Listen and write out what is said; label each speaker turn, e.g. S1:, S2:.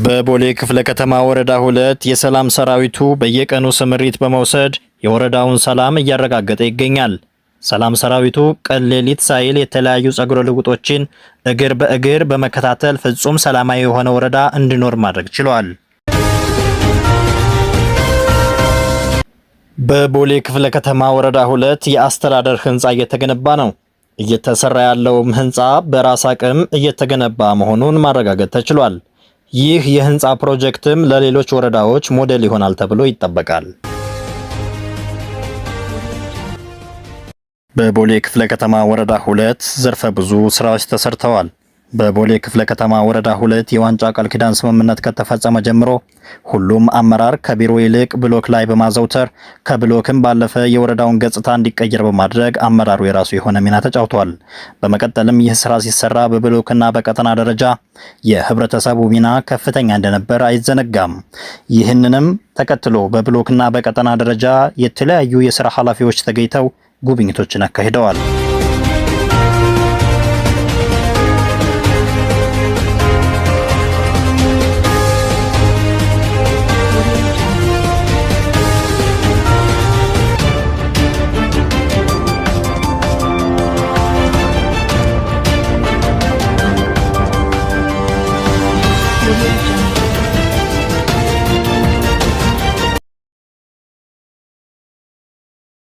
S1: በቦሌ ክፍለ ከተማ ወረዳ 2 የሰላም ሰራዊቱ በየቀኑ ስምሪት በመውሰድ የወረዳውን ሰላም እያረጋገጠ ይገኛል። ሰላም ሰራዊቱ ቀን ሌሊት ሳይል የተለያዩ ጸጉረ ልውጦችን እግር በእግር በመከታተል ፍጹም ሰላማዊ የሆነ ወረዳ እንዲኖር ማድረግ ችሏል። በቦሌ ክፍለ ከተማ ወረዳ 2 የአስተዳደር ህንጻ እየተገነባ ነው። እየተሰራ ያለውም ህንጻ በራስ አቅም እየተገነባ መሆኑን ማረጋገጥ ተችሏል። ይህ የህንጻ ፕሮጀክትም ለሌሎች ወረዳዎች ሞዴል ይሆናል ተብሎ ይጠበቃል። በቦሌ ክፍለ ከተማ ወረዳ 2 ዘርፈ ብዙ ስራዎች ተሰርተዋል። በቦሌ ክፍለ ከተማ ወረዳ 2 የዋንጫ ቃል ኪዳን ስምምነት ከተፈጸመ ጀምሮ ሁሉም አመራር ከቢሮ ይልቅ ብሎክ ላይ በማዘውተር ከብሎክም ባለፈ የወረዳውን ገጽታ እንዲቀየር በማድረግ አመራሩ የራሱ የሆነ ሚና ተጫውቷል። በመቀጠልም ይህ ስራ ሲሰራ በብሎክና በቀጠና ደረጃ የህብረተሰቡ ሚና ከፍተኛ እንደነበር አይዘነጋም። ይህንንም ተከትሎ በብሎክና በቀጠና ደረጃ የተለያዩ የስራ ኃላፊዎች ተገኝተው ጉብኝቶችን አካሂደዋል።